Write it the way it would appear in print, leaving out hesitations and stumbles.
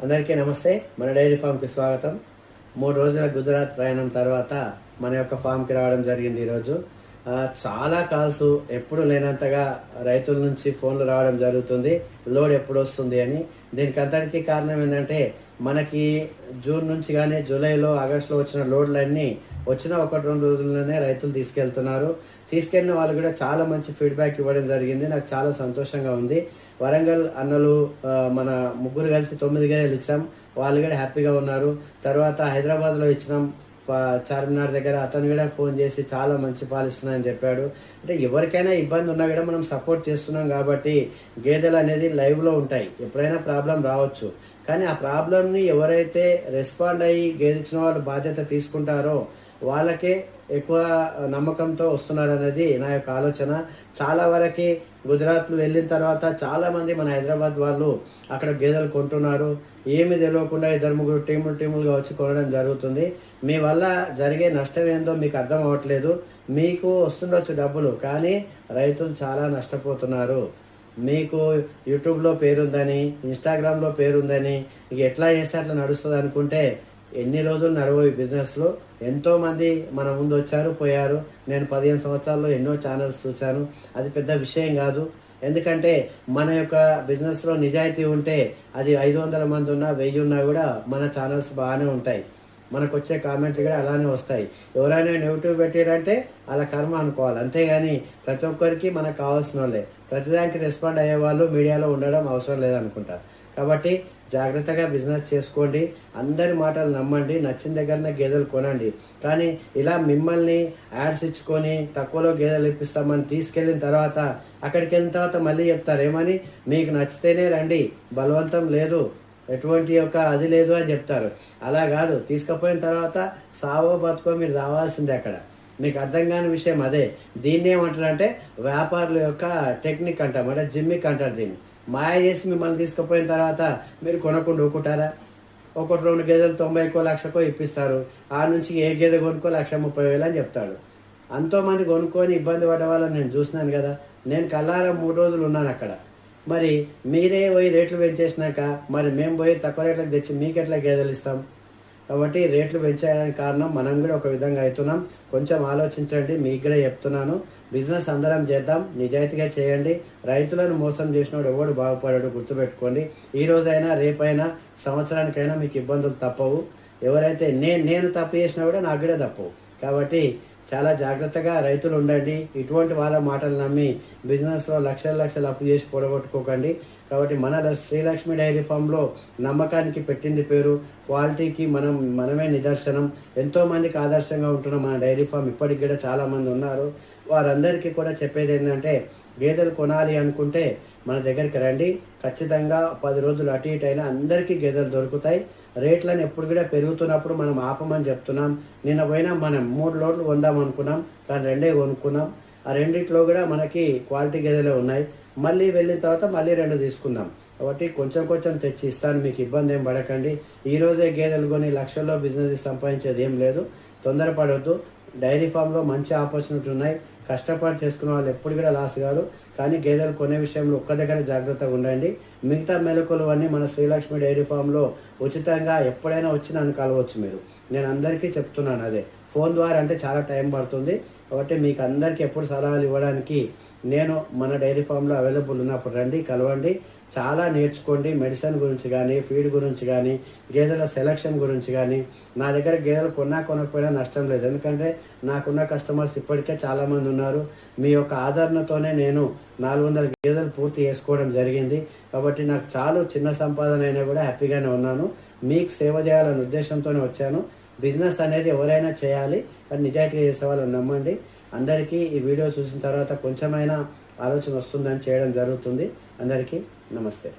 అందరికీ నమస్తే. మన డైరీ ఫామ్కి స్వాగతం. 3 రోజుల గుజరాత్ ప్రయాణం తర్వాత మన యొక్క ఫామ్కి రావడం జరిగింది ఈరోజు. చాలా కాల్స్ ఎప్పుడు లేనంతగా రైతుల నుంచి ఫోన్లు రావడం జరుగుతుంది, లోడ్ ఎప్పుడు వస్తుంది అని. దీనికి అంతటికీ కారణం ఏంటంటే, మనకి జూన్ నుంచి కానీ జూలైలో ఆగస్టులో వచ్చిన లోడ్లన్నీ వచ్చిన 1-2 రోజుల్లోనే రైతులు తీసుకెళ్తున్నారు. తీసుకెళ్ళిన వాళ్ళు కూడా చాలా మంచి ఫీడ్బ్యాక్ ఇవ్వడం జరిగింది. నాకు చాలా సంతోషంగా ఉంది. వరంగల్ అన్నలు మన ముగ్గురు కలిసి 9 గేదెలు ఇచ్చాం, వాళ్ళు కూడా హ్యాపీగా ఉన్నారు. తర్వాత హైదరాబాద్లో ఇచ్చినాం చార్మినార్ దగ్గర, అతను కూడా ఫోన్ చేసి చాలా మంచి పాలు ఇస్తున్నాయని చెప్పాడు. అంటే ఎవరికైనా ఇబ్బంది ఉన్నా కూడా మనం సపోర్ట్ చేస్తున్నాం కాబట్టి గేదెలు అనేది లైవ్లో ఉంటాయి, ఎప్పుడైనా ప్రాబ్లం రావచ్చు. కానీ ఆ ప్రాబ్లంని ఎవరైతే రెస్పాండ్ అయ్యి గేదె ఇచ్చిన వాళ్ళు బాధ్యత తీసుకుంటారో వాళ్ళకే ఎక్కువ నమ్మకంతో వస్తున్నారు అనేది నా యొక్క ఆలోచన. చాలా వరకు గుజరాత్లో వెళ్ళిన తర్వాత చాలామంది మన హైదరాబాద్ వాళ్ళు అక్కడ గేదెలు కొంటున్నారు. ఏమి తెలియకుండా 2-3 టీములుగా వచ్చి కొనడం జరుగుతుంది. మీ వల్ల జరిగే నష్టం ఏందో మీకు అర్థం అవ్వట్లేదు. మీకు వస్తుండొచ్చు డబ్బులు, కానీ రైతులు చాలా నష్టపోతున్నారు. మీకు యూట్యూబ్లో పేరుందని, ఇన్స్టాగ్రామ్లో పేరుందని, ఇక ఎట్లా చేస్తే అట్లా నడుస్తుంది అనుకుంటే ఎన్ని రోజులు నడవవు బిజినెస్లో. ఎంతోమంది మన ముందు వచ్చారు, పోయారు. నేను 15 సంవత్సరాల్లో ఎన్నో ఛానల్స్ చూశాను. అది పెద్ద విషయం కాదు. ఎందుకంటే మన యొక్క బిజినెస్లో నిజాయితీ ఉంటే అది 500 మంది ఉన్నా 1000 ఉన్నా కూడా మన ఛానల్స్ బాగానే ఉంటాయి. మనకు వచ్చే కామెంట్లు కూడా అలానే వస్తాయి. ఎవరైనా నెగిటివ్ పెట్టారంటే అలా కర్మ అనుకోవాలి, అంతేగాని ప్రతి ఒక్కరికి మనకు కావాల్సిన వాళ్ళే. ప్రతిదానికి రెస్పాండ్ అయ్యే వాళ్ళు మీడియాలో ఉండడం అవసరం లేదనుకుంటారు. కాబట్టి జాగ్రత్తగా బిజినెస్ చేసుకోండి, అందరి మాటలు నమ్మండి, నచ్చిన దగ్గరనే గేదెలు కొనండి. కానీ ఇలా మిమ్మల్ని యాడ్స్ ఇచ్చుకొని తక్కువలో గేదెలు ఇప్పిస్తామని తీసుకెళ్ళిన తర్వాత అక్కడికి వెళ్ళిన తర్వాత మళ్ళీ చెప్తారు ఏమని, మీకు నచ్చితేనే రండి, బలవంతం లేదు, ఎటువంటి యొక్క అది లేదు అని చెప్తారు. అలా కాదు, తీసుకుపోయిన తర్వాత సావో బతుకో మీరు రావాల్సిందే. అక్కడ మీకు అర్థం కాని విషయం అదే. దీన్ని ఏమంటారంటే వ్యాపారుల యొక్క టెక్నిక్ అంటాం, అంటే జిమ్మిక్ అంటారు. దీన్ని మాయ చేసి మిమ్మల్ని తీసుకుపోయిన తర్వాత మీరు కొనకుండా ఊకుంటారా? 1-2 గేదెలు 90కో 1,00,000కో ఇప్పిస్తారు. ఆ నుంచి ఏ గేదె కొనుక్కో 1,30,000 అని చెప్తాడు. ఎంతోమంది కొనుక్కొని ఇబ్బంది పడ్డ వాళ్ళని నేను చూసినాను కదా. నేను కల్లారా 3 రోజులు ఉన్నాను అక్కడ. మరి మీరే పోయి రేట్లు పెంచేసినాక మరి మేము పోయి తక్కువ రేట్లకు తెచ్చి మీకు ఎట్లా గేదెలు ఇస్తాం? కాబట్టి రేట్లు పెంచేయడానికి కారణం మనం కూడా ఒక విధంగా అవుతున్నాం. కొంచెం ఆలోచించండి, మీకు కూడా చెప్తున్నాను. బిజినెస్ అందరం చేద్దాం, నిజాయితీగా చేయండి. రైతులను మోసం చేసినోడు ఎవడు బాగుపడాడు గుర్తుపెట్టుకోండి. ఈ రోజైనా రేపైనా సంవత్సరానికైనా మీకు ఇబ్బందులు తప్పవు. ఎవరైతే నేను తప్పు చేసినా కూడా నాకు కూడా తప్పవు. కాబట్టి చాలా జాగ్రత్తగా రైతులు ఉండండి. ఇటువంటి వాళ్ళ మాటలు నమ్మి బిజినెస్లో లక్షలు అప్పు చేసి పొడగొట్టుకోకండి. కాబట్టి మన శ్రీలక్ష్మి డైరీ ఫామ్లో నమ్మకానికి పెట్టింది పేరు, క్వాలిటీకి మనమే నిదర్శనం. ఎంతోమందికి ఆదర్శంగా ఉంటున్న మన డైరీ ఫామ్ ఇప్పటికి కూడా చాలామంది ఉన్నారు. వారందరికీ కూడా చెప్పేది ఏంటంటే, గేదెలు కొనాలి అనుకుంటే మన దగ్గరికి రండి. ఖచ్చితంగా 10 రోజులు అటు ఇటు అయినా అందరికీ గేదెలు దొరుకుతాయి. రేట్లను ఎప్పుడు కూడా పెరుగుతున్నప్పుడు మనం ఆపమని చెప్తున్నాం. నిన్న పోయినా మనం 3 లోడ్లు కొందాం అనుకున్నాం, కానీ 2 కొనుక్కున్నాం. ఆ రెండిట్లో కూడా మనకి క్వాలిటీ గేదెలే ఉన్నాయి. మళ్ళీ వెళ్ళిన తర్వాత మళ్ళీ 2 తీసుకుందాం. కాబట్టి కొంచెం తెచ్చి ఇస్తాను, మీకు ఇబ్బంది ఏం పడకండి. ఈరోజే గేదెలు కొని లక్షల్లో బిజినెస్ సంపాదించేది ఏం లేదు. తొందరపడొద్దు. డైరీ ఫామ్లో మంచి ఆపర్చునిటీ ఉన్నాయి. కష్టపడి చేసుకున్న వాళ్ళు ఎప్పుడు కూడా లాస్ కాదు. కానీ గేదెలు కొనే విషయంలో ఒక్క దగ్గర జాగ్రత్తగా ఉండండి. మిగతా మెలకులు అన్నీ మన శ్రీలక్ష్మి డైరీ ఫామ్లో ఉచితంగా ఎప్పుడైనా వచ్చి నన్ను కలవచ్చు మీరు. నేను అందరికీ చెప్తున్నాను అదే. ఫోన్ ద్వారా అంటే చాలా టైం పడుతుంది. కాబట్టి మీకు అందరికీ ఎప్పుడు సలహాలు ఇవ్వడానికి నేను మన డైరీ ఫామ్లో అవైలబుల్ ఉన్నప్పుడు రండి, కలవండి. చాలా నేర్చుకోండి. మెడిసిన్ గురించి కానీ, ఫీడ్ గురించి కానీ, గేదెల సెలక్షన్ గురించి కానీ. నా దగ్గర గేదెలు కొనకపోయినా నష్టం లేదు, ఎందుకంటే నాకున్న కస్టమర్స్ ఇప్పటికే చాలామంది ఉన్నారు. మీ యొక్క ఆదరణతోనే నేను 400 గేదెలు పూర్తి చేసుకోవడం జరిగింది. కాబట్టి నాకు చాలా చిన్న సంపాదన అయినా కూడా హ్యాపీగానే ఉన్నాను. మీకు సేవ చేయాలనే ఉద్దేశంతోనే వచ్చాను. బిజినెస్ అనేది ఎవరైనా చేయాలి, కానీ నిజాయితీగా చేసే వాళ్ళని నమ్మండి. అందరికీ ఈ వీడియో చూసిన తర్వాత కొంచెమైనా ఆలోచన వస్తుందని చేయడం జరుగుతుంది. అందరికీ నమస్తే.